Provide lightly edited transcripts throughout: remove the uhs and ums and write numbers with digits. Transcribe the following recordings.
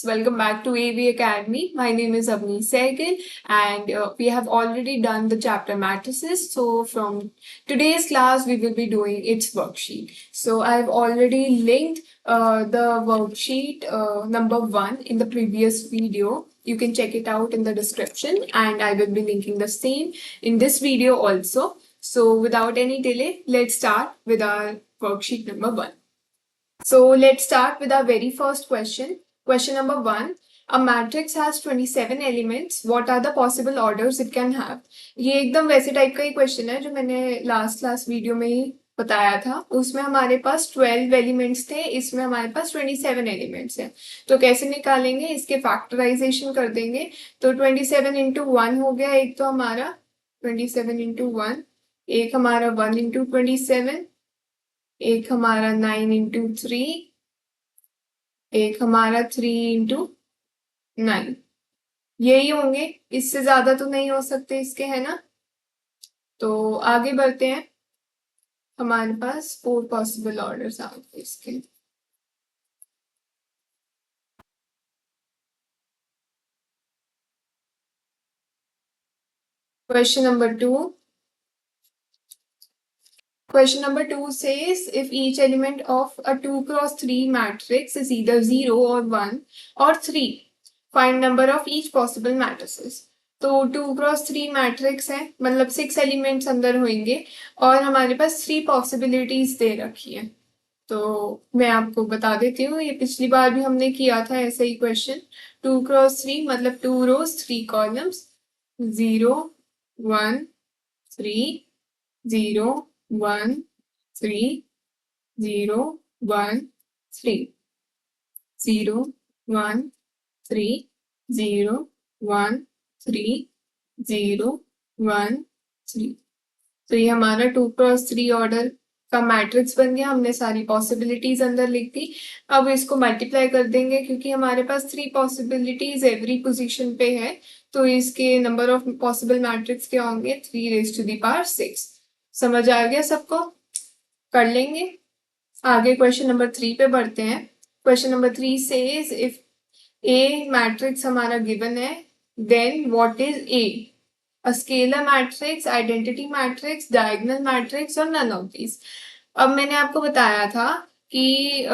welcome back to AV Academy. My name is Avni Sehgal and we have already done the chapter matrices. So from today's class, we will be doing its worksheet. So I've already linked the worksheet number 1 in the previous video. You can check it out in the description and I will be linking the same in this video also. So without any delay, let's start with our worksheet number 1. So let's start with our very first question. Question number 1. A matrix has 27 elements. What are the possible orders it can have? ये एकदम वैसे type का ही question है जो मैंने last video में ही बताया था. उसमें हमारे पास 12 एलिमेंट्स थे, इसमें हमारे पास 27 एलिमेंट्स हैं. तो कैसे निकालेंगे? इसके फैक्टराइजेशन कर देंगे. तो 27 इंटू 1 हो गया. एक तो हमारा 27 इंटू 1, एक हमारा 1 इंटू 27, एक हमारा 9 इंटू 3, एक हमारा 3 इंटू 9. यही होंगे, इससे ज्यादा तो नहीं हो सकते इसके, है ना. तो आगे बढ़ते हैं. हमारे पास 4 पॉसिबल ऑर्डर्स आ गए इसके. Question number 2. Question number 2 says if each element of a 2 cross 3 matrix is either 0 or 1 or 3, find number of each possible matrices. तो 2 क्रॉस 3 मैट्रिक्स है, मतलब 6 एलिमेंट्स अंदर होंगे और हमारे पास 3 पॉसिबिलिटीज दे रखी है. तो मैं आपको बता देती हूँ, ये पिछली बार भी हमने किया था ऐसा ही क्वेश्चन. 2 क्रॉस 3 मतलब 2 रोज 3 कॉलम्स, 0 1 3 0 1 3 0 1 3 0 1 3 0 1 3 0 1 3. तो ये हमारा 2 क्रॉस 3 ऑर्डर का मैट्रिक्स बन गया. हमने सारी पॉसिबिलिटीज अंदर लिख दी. अब इसको मल्टीप्लाई कर देंगे क्योंकि हमारे पास 3 पॉसिबिलिटीज एवरी पोजीशन पे है. तो इसके नंबर ऑफ पॉसिबल मैट्रिक्स क्या होंगे? 3 रेज टू द पावर 6. समझ आ गया सबको? कर लेंगे. आगे क्वेश्चन नंबर 3 पे बढ़ते हैं. Question number 3 says if a matrix हमारा गिवन है, then what is A? A scalar matrix, identity matrix, diagonal matrix और नन ऑफ दीज. अब मैंने आपको बताया था कि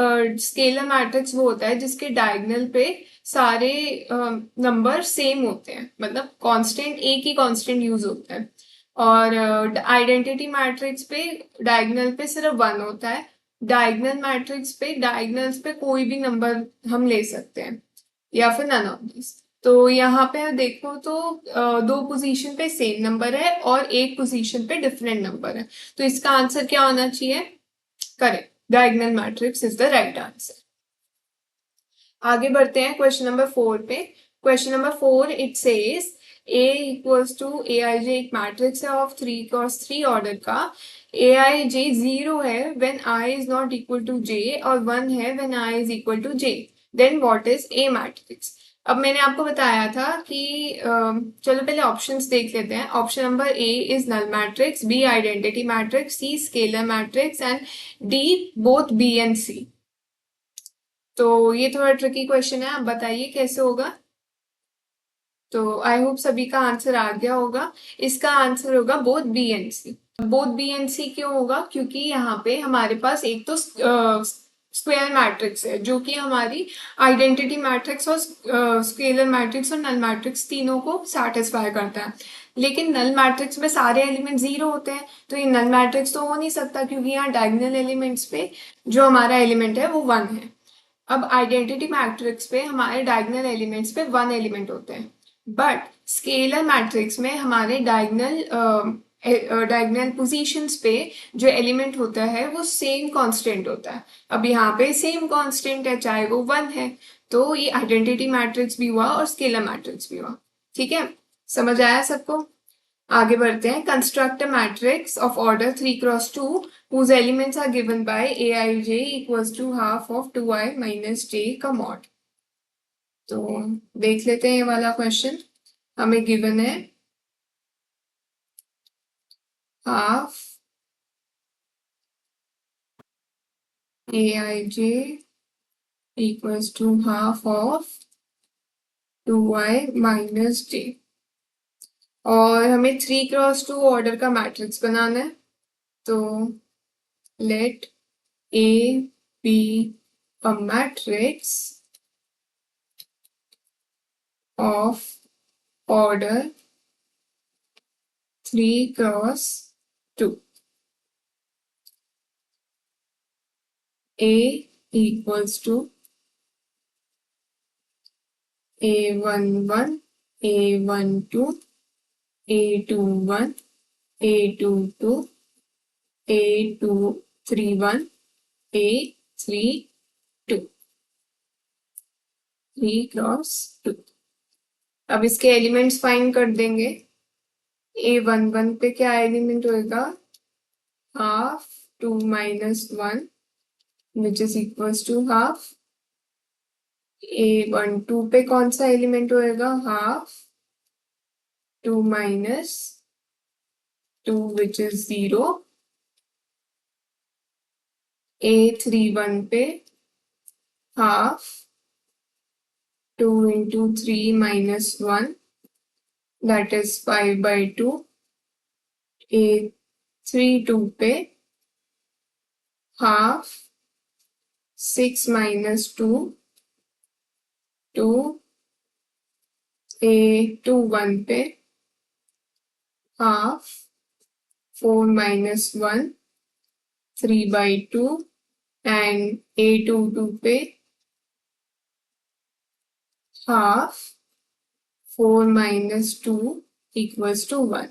स्केलर मैट्रिक्स वो होता है जिसके डायगोनल पे सारे नंबर सेम होते हैं, मतलब कांस्टेंट, एक ही कांस्टेंट यूज होता है. और आइडेंटिटी मैट्रिक्स पे डायगोनल पे सिर्फ 1 होता है. डायगोनल मैट्रिक्स पे डायगोनल्स पे कोई भी नंबर हम ले सकते हैं या फिर नन ऑफ दिस. तो यहाँ पे देखो तो 2 पोजीशन पे सेम नंबर है और एक पोजीशन पे डिफरेंट नंबर है. तो इसका आंसर क्या होना चाहिए? Correct, diagonal matrix is the right answer. आगे बढ़ते हैं क्वेश्चन नंबर 4 पे. Question number 4 it says A equals to Aij एक मैट्रिक्स है ऑफ 3 क्रॉस 3 ऑर्डर का. Aij 0 है when I is not equal to J और 1 है when I is equal to J. Then what is A matrix? अब मैंने आपको बताया था कि चलो पहले ऑप्शंस देख लेते हैं. Option number A is null matrix, B identity matrix, C scalar matrix and D both B and C. तो ये थोड़ा ट्रिकी क्वेश्चन है. आप बताइए कैसे होगा. तो आई होप सभी का आंसर आ गया होगा. इसका आंसर होगा both B and C. Both B and C क्यों होगा? क्योंकि यहाँ पे हमारे पास एक तो स्क्वायर मैट्रिक्स है जो कि हमारी आइडेंटिटी मैट्रिक्स और स्केलर मैट्रिक्स और नल मैट्रिक्स तीनों को सेटिस्फाई करता है. लेकिन नल मैट्रिक्स में सारे एलिमेंट 0 होते हैं, तो ये नल मैट्रिक्स तो हो नहीं सकता क्योंकि यहाँ डायगोनल एलिमेंट्स पे जो हमारा एलिमेंट है वो 1 है. अब आइडेंटिटी मैट्रिक्स पे हमारे डायगोनल एलिमेंट्स पे 1 एलिमेंट होते हैं, बट स्केलर मैट्रिक्स में हमारे डायगोनल पोजीशंस पे जो एलिमेंट होता है वो सेम कांस्टेंट होता है. अब यहाँ पे सेम कांस्टेंट है चाहे वो 1 है. तो ये आइडेंटिटी मैट्रिक्स भी हुआ और स्केलर मैट्रिक्स भी हुआ. ठीक है, समझ आया सबको? आगे बढ़ते हैं. Construct a matrix of order 3 cross 2 whose elements are given by Aij equals to half of 2i minus j का मॉड. तो देख लेते हैं ये वाला क्वेश्चन. हमें गिवन है half Aij equals to half of 2i minus j। और हमें 3x2 ऑर्डर का मैट्रिक्स बनाना है, तो late A be a matrix of order 3x2. A equals to A11, A12, A21, A22, A231, A32, 3x2। अब इसके elements find कर देंगे। A11 पे क्या एलिमेंट होएगा, half 2 minus 1 which is equals to half। A12 पे कौन सा एलिमेंट होएगा, half 2 minus 2 which is 0। A31 पे half 2 into 3 minus 1 that is 5/2। A32 पे हाफ 6 minus 2 2। A21 पे हाफ 4 minus 1 3/2 and A22 पे हाफ 4 minus 2 equals to 1।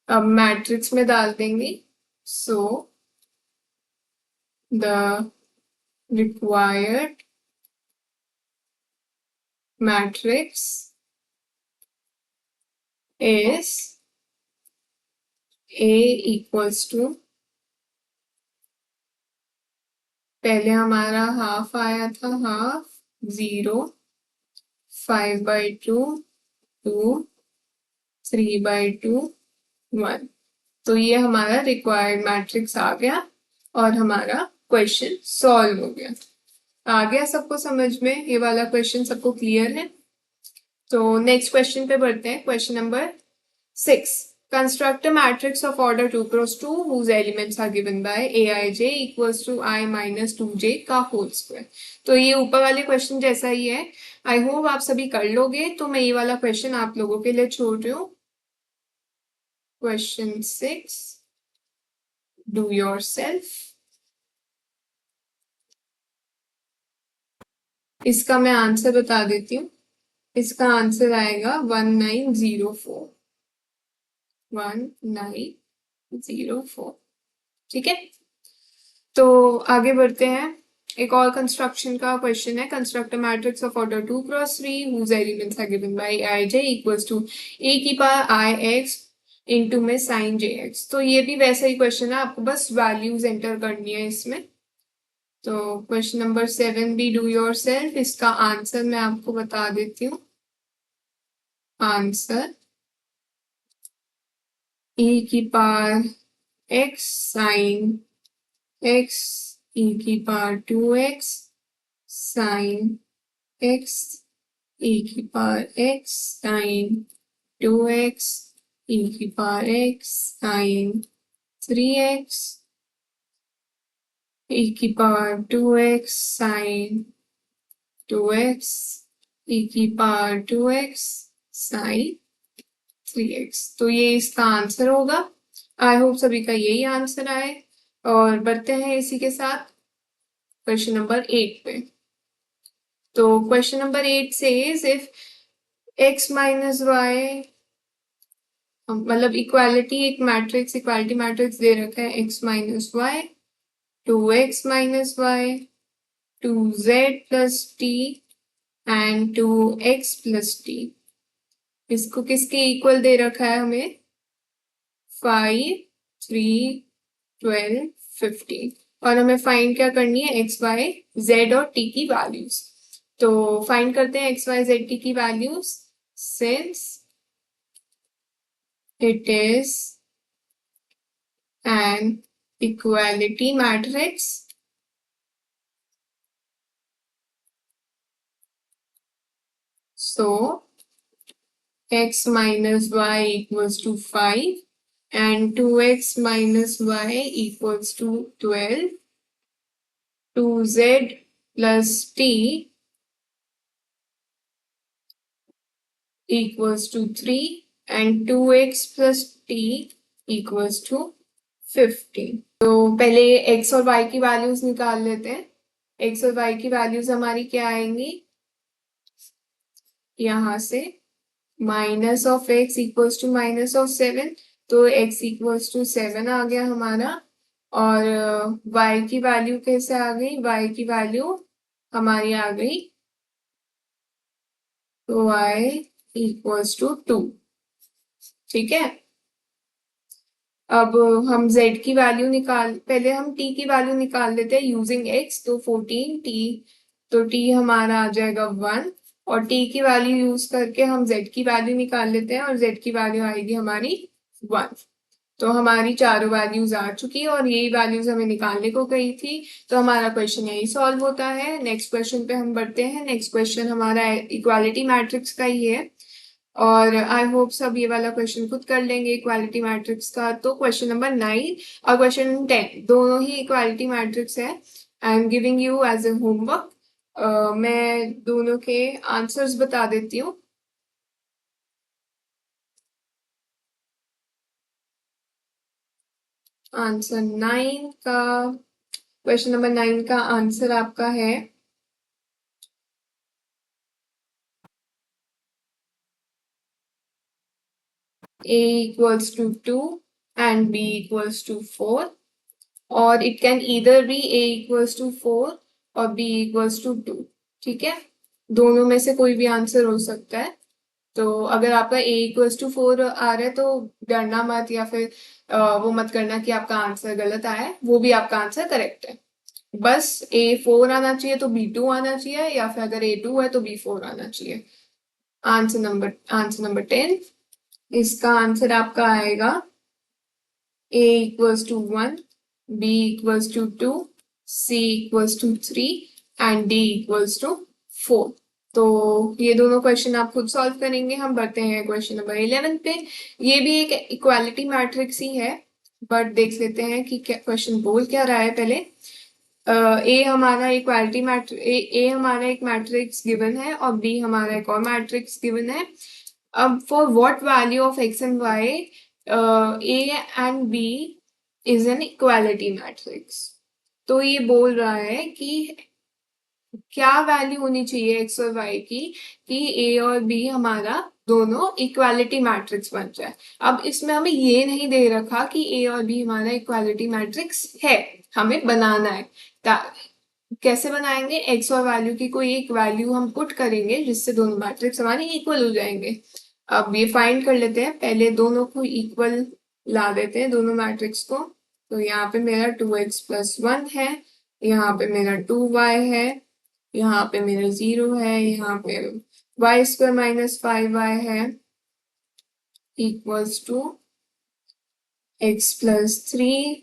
अब matrix में डाल देंगे, so the required matrix is A equals to, पहले हमारा हाफ आया था, हाफ 0 5/2 2 3/2 1। तो ये हमारा रिक्वायर्ड मैट्रिक्स आ गया और हमारा क्वेश्चन सॉल्व हो गया। आ गया सबको समझ में, ये वाला क्वेश्चन सबको क्लियर है। तो नेक्स्ट क्वेश्चन पे बढ़ते हैं। Question number 6, construct a matrix of order 2x2 whose elements are given by aij equals to I minus 2j का होल स्क्वायर। तो ये ऊपर वाले क्वेश्चन जैसा ही है, आई होप आप सभी कर लोगे। तो मैं ये वाला क्वेश्चन आप लोगों के लिए छोड़ रही हूँ। Question 6, do yourself. इसका मैं आंसर बता देती हूँ। इसका आंसर आएगा 1904, 1904। ठीक है, तो आगे बढ़ते हैं। एक और कंस्ट्रक्शन का क्वेश्चन है। Construct a matrix of order 2x3 whose elements are given by ij equals to a की पावर ix इंटू में साइन jx। तो ये भी वैसा ही क्वेश्चन है, आपको बस वैल्यूज एंटर करनी है इसमें। तो क्वेश्चन नंबर 7 भी डू योर सेल्फ। इसका आंसर मैं आपको बता देती हूँ। आंसर e की power x sine x e की power 2x sine x e की power x sine 2x e की power x sine 3x e की power 2x sine 2x e की पावर 2x साइन 3x। तो ये इसका answer होगा। आई होप सभी का यही आंसर आए। और बढ़ते हैं इसी के साथ क्वेश्चन नंबर 8 पे। तो question number 8 says if x minus y, मतलब इक्वालिटी, एक मैट्रिक्स, इक्वालिटी मैट्रिक्स दे रखा है x minus y 2x minus y 2z plus t and 2x plus t. इसको किसके इक्वल दे रखा है हमें, 5 3 12 15। और हमें फाइंड क्या करनी है, एक्स वाई जेड और टी की वैल्यूज। तो फाइंड करते हैं एक्स वाई जेड टी की values. Since it is an equality matrix, so x minus y equals to 5 and 2x minus y equals to 12, 2z plus t equals to 3 and 2x plus t equals to 15. तो पहले x और y की values निकाल लेते हैं. x और y की values हमारी क्या आएंगी, यहाँ से minus of x equals to minus of 7, तो x इक्वल्स टू 7 आ गया हमारा. और y की वैल्यू कैसे आ गई, y की वैल्यू हमारी आ गई तो y इक्वल्स टू 2. ठीक है. अब हम z की वैल्यू पहले हम t की वैल्यू निकाल लेते हैं यूजिंग x. तो 14 t, तो t हमारा आ जाएगा 1 और t की वैल्यू यूज करके हम z की वैल्यू निकाल लेते हैं और z की वैल्यू आएगी हमारी 1. तो हमारी चारों वैल्यूज आ चुकी है और यही वैल्यूज हमें निकालने को कही थी. तो हमारा क्वेश्चन यही सॉल्व होता है. नेक्स्ट क्वेश्चन पे हम बढ़ते हैं. नेक्स्ट क्वेश्चन हमारा इक्वालिटी मैट्रिक्स का ही है और आई होप सब ये वाला क्वेश्चन खुद कर लेंगे इक्वालिटी मैट्रिक्स का. तो क्वेश्चन नंबर 9 और क्वेश्चन 10 दोनों ही इक्वालिटी मैट्रिक्स है. I am giving you as a homework. मैं दोनों के आंसर्स बता देती हूँ. आंसर 9 का, क्वेश्चन नंबर 9 का आंसर आपका है a equals to 2 and b equals to 4 और it can either be a equals to 4 और b equals to 2. ठीक है, दोनों में से कोई भी आंसर हो सकता है. तो अगर आपका a equals to 4 आ रहा है तो डरना मत या फिर वो मत करना कि आपका आंसर गलत आया है. वो भी आपका आंसर करेक्ट है. बस A4 आना चाहिए तो B2 आना चाहिए या फिर अगर A2 है तो B4 आना चाहिए. आंसर नंबर 10, इसका आंसर आपका आएगा a equals to 1, b equals to 2, c equals to 3 and d equals to 4. तो ये दोनों क्वेश्चन आप खुद सॉल्व करेंगे. हम बढ़ते हैं क्वेश्चन नंबर 11 पे. ये भी एक इक्वालिटी मैट्रिक्स ही है बट देख लेते हैं कि क्वेश्चन बोल क्या रहा है. पहले ए हमारा इक्वालिटी मैट्रिक्स, ए हमारा एक मैट्रिक्स गिवन है और बी हमारा एक और मैट्रिक्स गिवन है. अब for what value of x and y a and b is an equality matrix. तो ये बोल रहा है कि क्या वैल्यू होनी चाहिए एक्स और वाई की कि ए और बी हमारा दोनों इक्वालिटी मैट्रिक्स बन जाए. अब इसमें हमें ये नहीं दे रखा कि ए और बी हमारा इक्वालिटी मैट्रिक्स है, हमें बनाना है. कैसे बनाएंगे, एक्स और वैल्यू की कोई एक वैल्यू हम पुट करेंगे जिससे दोनों मैट्रिक्स हमारे इक्वल हो जाएंगे. अब ये फाइंड कर लेते हैं. पहले दोनों को इक्वल ला देते हैं, दोनों मैट्रिक्स को. तो यहाँ पे मेरा 2x प्लस 1 है, यहाँ पे मेरा 2y है, यहाँ पे मेरा 0 है, यहाँ पे y स्क्वायर माइनस 5y है equals to x plus 3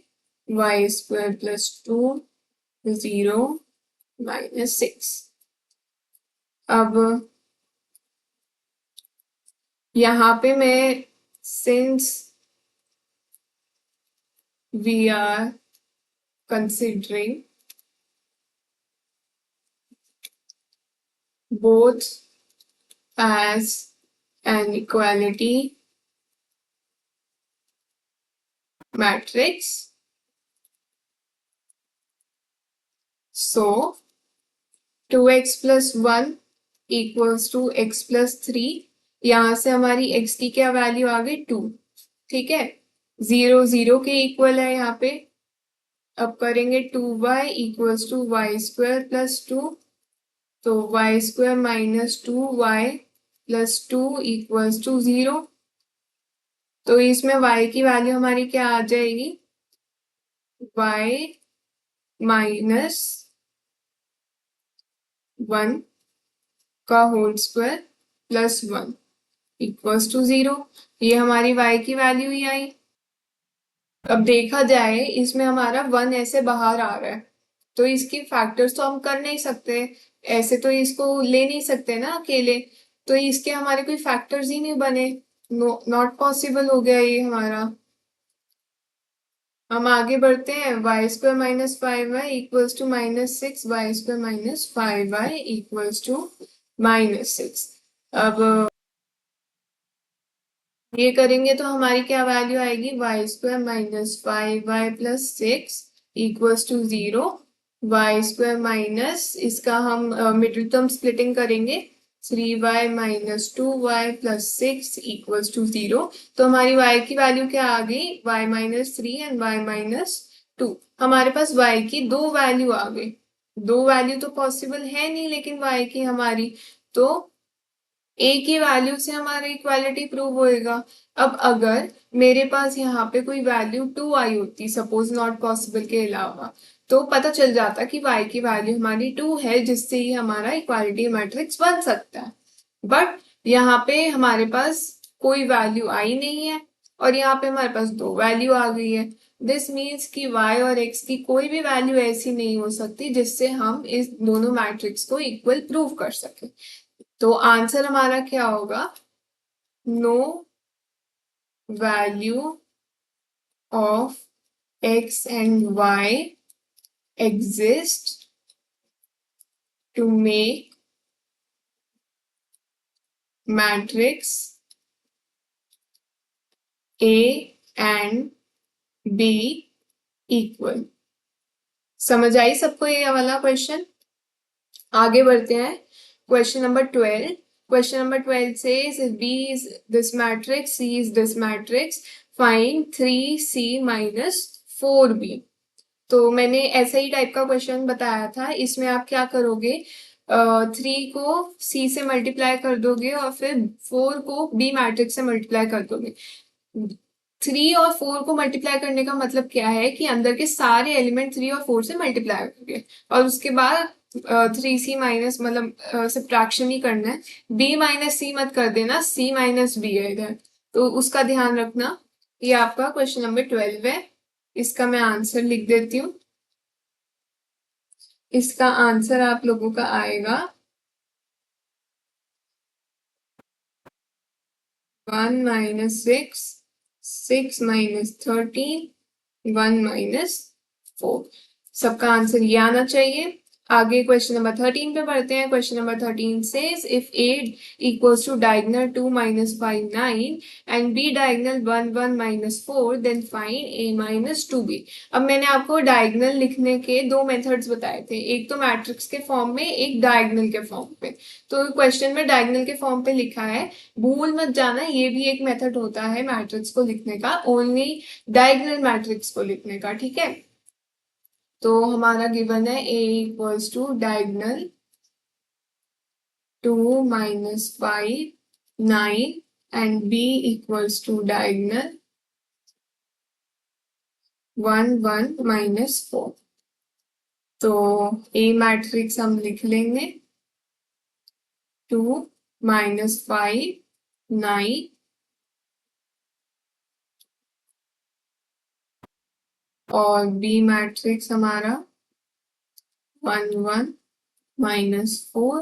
y square plus 2 0 minus 6. अब यहाँ पे मैं since we are considering both as an equality matrix, so 2x plus 1 equals to x plus 3. यहाँ से हमारी x की क्या वैल्यू आ गई 2. ठीक है, 0 0 के इक्वल है यहाँ पे. अब करेंगे 2y equals to y square plus 2, तो y square minus 2y plus 2 equals to 0. तो इसमें y की वैल्यू हमारी क्या आ जाएगी, y माइनस 1 का whole square plus 1 equals to 0. ये हमारी y की वैल्यू ही आई. अब देखा जाए इसमें हमारा 1 ऐसे बाहर आ रहा है तो इसकी फैक्टर्स तो हम कर नहीं सकते, ऐसे तो इसको ले नहीं सकते ना अकेले. तो इसके हमारे कोई फैक्टर्स ही नहीं बने, नॉट पॉसिबल हो गया ये हमारा। हम आगे बढ़ते हैं, y square minus five y equals to minus six, y square minus five y equals to minus six. अब ये करेंगे तो हमारी क्या वैल्यू आएगी, y square minus five y plus six equals to zero, y square minus इसका हम middle term splitting करेंगे, three y minus two y plus six equals to zero. तो हमारी y की वैल्यू क्या आ गई, y minus three and y minus two. हमारे पास y की दो वैल्यू आ गई, दो वैल्यू तो पॉसिबल है नहीं लेकिन y की हमारी, तो a की वैल्यू से हमारा इक्वालिटी प्रूव होएगा। अब अगर मेरे पास यहाँ पे कोई वैल्यू टू आई होती, सपोज नॉट पॉसिबल के अलावा, तो पता चल जाता कि y की वैल्यू हमारी टू है, जिससे ही हमारा इक्वालिटी मैट्रिक्स बन सकता है। बट यहाँ पे हमारे पास कोई वैल्यू आई नहीं है और यहाँ पे हमारे पास दो वैल्यू आ गई है। दिस मीन्स कि y और x की कोई भी वैल्यू ऐसी नहीं हो सकती जिससे हम इस दोनों मैट्रिक्स को इक्वल प्रूव कर सके। तो आंसर हमारा क्या होगा, no value of x and y exist to make matrix A and B equal। समझ आई सबको ये वाला क्वेश्चन? आगे बढ़ते हैं, question number 12। Question number 12 says if B is this matrix, C is this matrix, find 3C minus 4B। तो मैंने ऐसा ही टाइप का क्वेश्चन बताया था, इसमें आप क्या करोगे, थ्री को सी से मल्टीप्लाई कर दोगे और फिर फोर को बी मैट्रिक्स से मल्टीप्लाई कर दोगे। थ्री और फोर को मल्टीप्लाई करने का मतलब क्या है कि अंदर के सारे एलिमेंट थ्री और फोर से मल्टीप्लाई होंगे और उसके बाद थ्री सी माइनस मतलब सब्ट्रैक्शन ही करना है, बी माइनस सी मत कर देना, सी माइनस बी है इधर, तो उसका ध्यान रखना। ये आपका क्वेश्चन नंबर 12 है, इसका मैं आंसर लिख देती हूँ। इसका आंसर आप लोगों का आएगा 1 माइनस सिक्स, 6 माइनस 13, 1 माइनस 4। सबका आंसर ये आना चाहिए। आगे क्वेश्चन नंबर 13 पे बढ़ते हैं। Question number 13 says if A equals to diagonal 2 minus 5 9 and B diagonal 1 1 minus 4 then find A minus 2B। अब मैंने आपको डायगोनल लिखने के दो मेथड्स बताए थे, एक तो मैट्रिक्स के फॉर्म में, एक डायगोनल के फॉर्म पे। तो क्वेश्चन में डायगोनल के फॉर्म पे लिखा है, भूल मत जाना ये भी एक मेथड होता है मैट्रिक्स को लिखने का, ओनली डायगोनल मैट्रिक्स को लिखने का, ठीक है। तो हमारा गिवन है A equals to diagonal 2 minus 5 9 and B equals to diagonal 1 1 minus 4। तो A मैट्रिक्स हम लिख लेंगे 2 माइनस 5 9 और बी मैट्रिक्स हमारा 1 1 माइनस 4।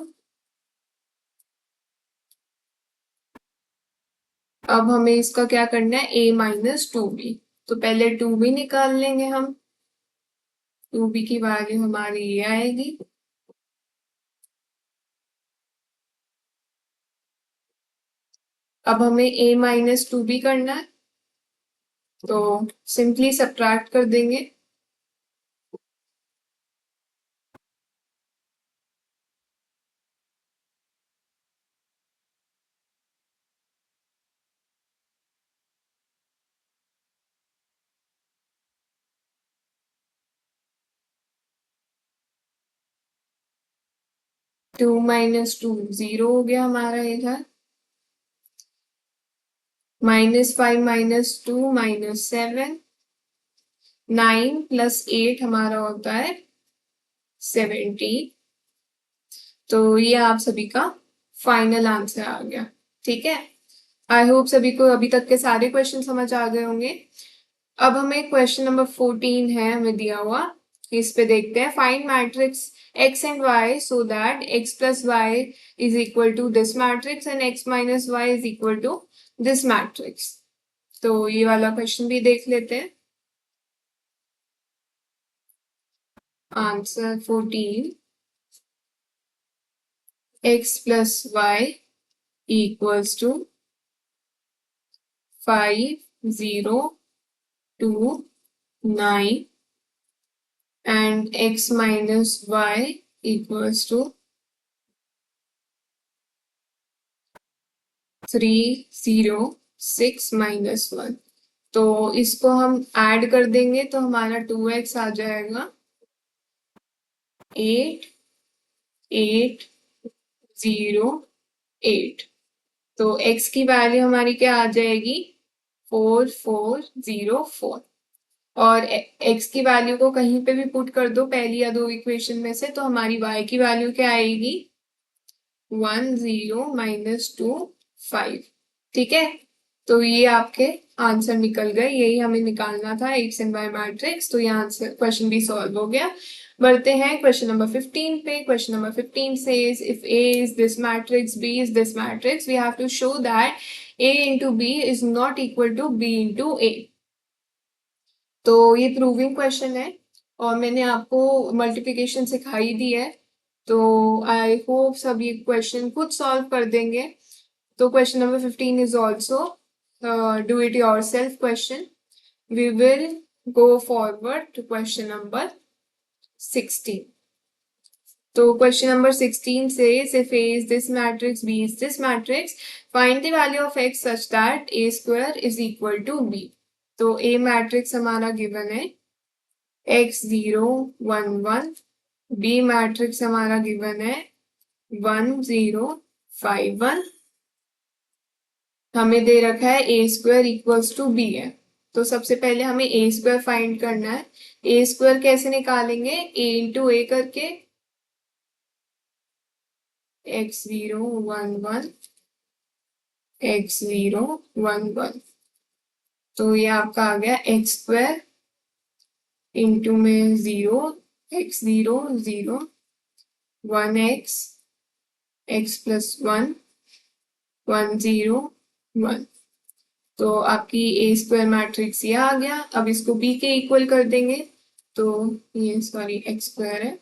अब हमें इसका क्या करना है, a माइनस टू बी। तो पहले टू बी निकाल लेंगे हम, टू बी की वैल्यू हमारी ये आएगी, अब हमें a माइनस टू बी करना है, तो सिंपली सब्ट्रैक्ट कर देंगे। टू माइनस टू जीरो हो गया हमारा इधर, माइनस 5 माइनस 2 माइनस 7, 9 प्लस 8 हमारा होता है 17। तो ये आप सभी का फाइनल आंसर आ गया, ठीक है। आई होप सभी को अभी तक के सारे क्वेश्चन समझ आ गए होंगे। अब हमें क्वेश्चन नंबर 14 है हमें दिया हुआ, इस पे देखते हैं, find matrix x and y so that x plus y is equal to this matrix and x minus y is equal to this matrix. तो ये वाला क्वेश्चन भी देख लेते हैं। Answer 14, x plus y equals to 5, 0, 2, 9 and x minus y equals to 3, 0, 6 minus 1। तो इसको हम ऐड कर देंगे तो हमारा 2x आ जाएगा 8, 8, 0, 8। तो x की वैल्यू हमारी क्या आ जाएगी 4, 4, 0, 4। और x की वैल्यू को कहीं पे भी पुट कर दो पहली या दो इक्वेशन में से, तो हमारी y की वैल्यू क्या आएगी 1, 0, -2, 5। ठीक है, तो ये आपके आंसर निकल गए, यही हमें निकालना था एक्स एंड वाई मैट्रिक्स। तो ये आंसर क्वेश्चन भी सॉल्व हो गया। बढ़ते हैं क्वेश्चन नंबर 15 पे। Question number 15 says if A is this matrix, B is this matrix, we have to show that A into B is not equal to B into A। तो ये proving question है और मैंने आपको multiplication सिखाई दी है, तो आई होप सब ये क्वेश्चन खुद सॉल्व कर देंगे। तो question number 15 is also do it yourself question. We will go forward to question number 16. So question number 16 says if A is this matrix, B is this matrix, find the value of x such that A square is equal to B। तो A matrix हमारा given है x 0 1 1, B matrix हमारा given है 1 0 5 1, हमें दे रखा है ए square equals to be है। तो सबसे पहले हमें ए स्क्वायर फाइंड करना है। ए स्क्वायर कैसे निकालेंगे, ए इंटू ए करके, x 0 1 1, x 0 1 1। तो ये आपका आ गया एक्स स्क्वायर इंटू में 0, x 0 0, 1x, x प्लस 1, 1 0 1। तो आपकी ए स्क्वायर मैट्रिक्स ये आ गया। अब इसको बी के इक्वल कर देंगे, तो ये सॉरी एक्स स्क्वायर है,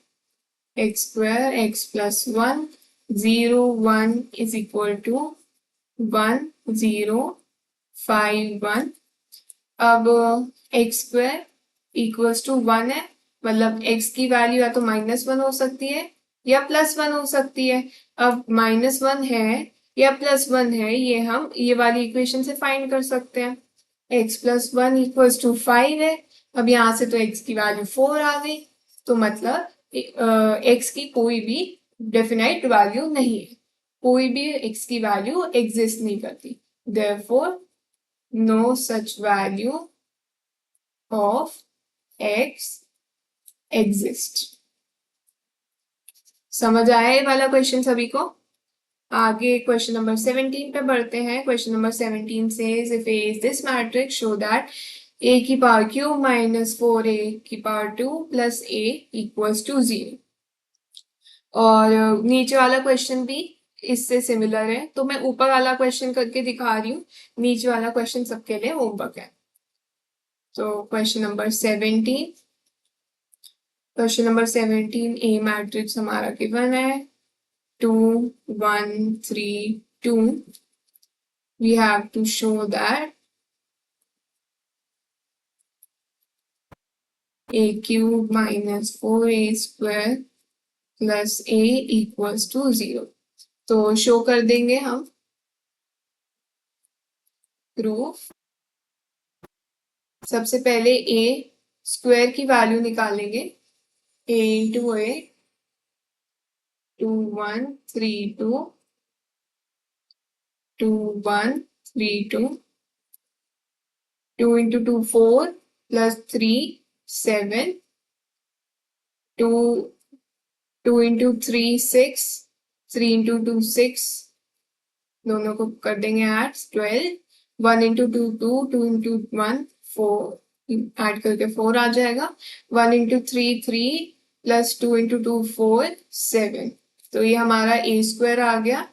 x square x plus 1 0 1 is equal to 1 0 5 1। अब एक्स स्क्वायर इक्वल्स टू 1 है, मतलब एक्स की वैल्यू या तो -1 हो सकती है या +1 हो सकती है। अब -1 है या +1 है, ये हम ये वाली इक्वेशन से फाइंड कर सकते हैं। x प्लस 1 इक्वल्स टू 5 है। अब यहाँ से तो x की वैल्यू 4 आ गई, तो मतलब x की कोई भी डेफिनाइट वैल्यू नहीं है, कोई भी x की वैल्यू एग्जिस्ट नहीं करती। Therefore no such value of x exist. समझ आया ये वाला क्वेश्चन सभी को? आगे क्वेश्चन नंबर 17 पे बढ़ते हैं। Question number 17 says if A is this matrix, show that A की पावर क्यूब माइनस 4A की power 2 plus A equals to 0। और नीचे वाला क्वेश्चन भी इससे सिमिलर है, तो मैं ऊपर वाला क्वेश्चन करके दिखा रही हूँ, नीचे वाला क्वेश्चन सबके लिए होमवर्क है। तो क्वेश्चन नंबर 17, क्वेश्चन नंबर 17 ए मैट्रिक्स हमारा गिवन है 2 1 3 2। we have to show that a cube minus 4a square plus a equals to 0। तो शो कर देंगे हम प्रूफ। सबसे पहले a स्क्वायर की वैल्यू निकालेंगे, a into A 2 1 3 2 2 1 3 2, 2 into 2 4 plus 3 7, 2 2 into 3 6, 3 into 2 6, दोनों को कर देंगे ऐड 12, 1 into 2 2, 2 into 1 4, ऐड करके 4 आ जाएगा। 1 इंटू 3 3 प्लस 2 इंटू 2 4 7। तो ये हमारा ए स्क्वायर आ गया।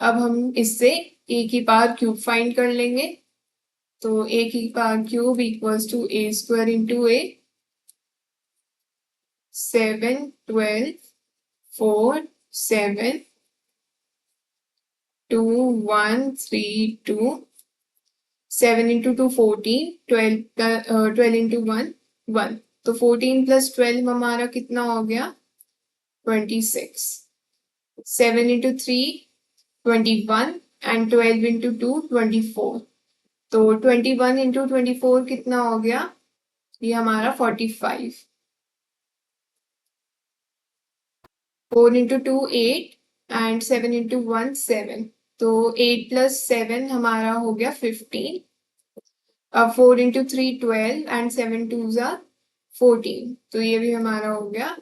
अब हम इससे ए की पावर क्यूब फाइंड कर लेंगे। तो ए की power cube equals to A square into A. 7 12 4 7 2 1 3 2 7 into 2 14 12 into 1 1। तो 14 प्लस 12 हमारा कितना हो गया 26। 7 इंटू 3 21 एंड 12 इंटू 2 24। तो 21 इंटू 24 कितना हो गया, ये हमारा 45। 4 इंटू 2 8 एंड 7 इंटू 1 7। तो 8 प्लस 7 हमारा हो गया 15। अब 4 इंटू 3 12 एंड 7 टू 14। तो ये भी हमारा हो गया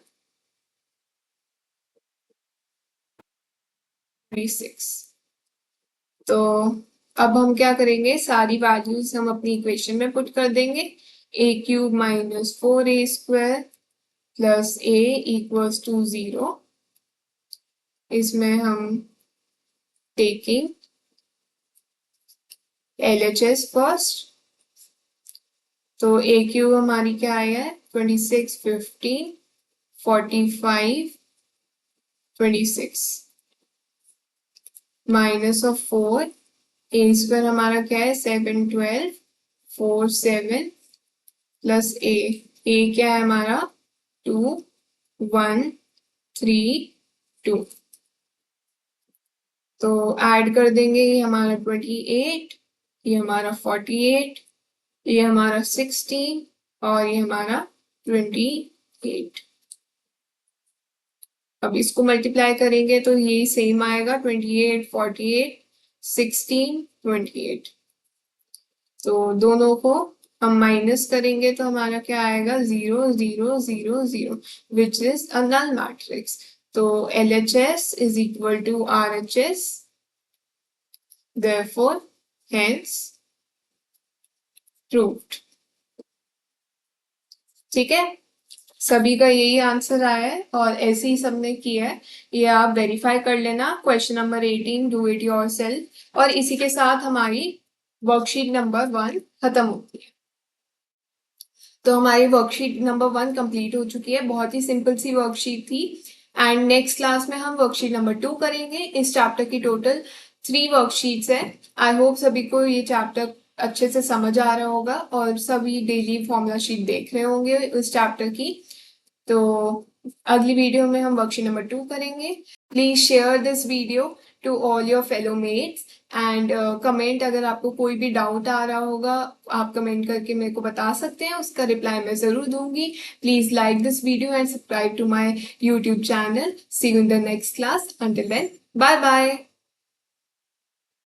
36। तो अब हम क्या करेंगे, सारी वैल्यूज हम अपनी इक्वेशन में पुट कर देंगे। A cube minus 4 A square plus A equals to 0। इसमें हम टेकिंग LHS फर्स्ट। तो ए क्यूब हमारी क्या आया है 26 15 45 26 माइनस ऑफ 4। ए स्क्वायर हमारा क्या है 7 12 4 7 प्लस ए क्या है हमारा 2 1 3 2। तो ऐड कर देंगे, ये हमारा 28, ये हमारा 48, ये हमारा 16 और ये हमारा 28। अब इसको मल्टीप्लाई करेंगे तो ये सेम आएगा 28 48 16 28। तो दोनों को हम माइनस करेंगे तो हमारा क्या आएगा 0 0 0 0 which is a null matrix. तो LHS is equal to RHS, therefore hence proved। ठीक है, सभी का यही आंसर आया है और ऐसे ही सबने किया है। ये आप वेरीफाई कर लेना। Question number 18 do it yourself. और इसी के साथ हमारी वर्कशीट नंबर 1 खत्म होती है। तो हमारी वर्कशीट नंबर 1 कंप्लीट हो चुकी है। बहुत ही सिंपल सी वर्कशीट थी। एंड नेक्स्ट क्लास में हम वर्कशीट नंबर 2 करेंगे। इस चैप्टर की टोटल 3 वर्कशीट्स है। आई होप सभी को ये चैप्टर अच्छे से समझ आ रहा होगा और सभी डेली फॉर्मूला शीट देख रहे होंगे उस चैप्टर की। तो अगली वीडियो में हम वर्कशीट नंबर 2 करेंगे। Please share this video to all your fellow mates and comment. अगर आपको कोई भी डाउट आ रहा होगा आप कमेंट करके मेरे को बता सकते हैं, उसका रिप्लाई मैं जरूर दूंगी। Please like this video and subscribe to my YouTube channel. See you in the next class. Until then bye bye.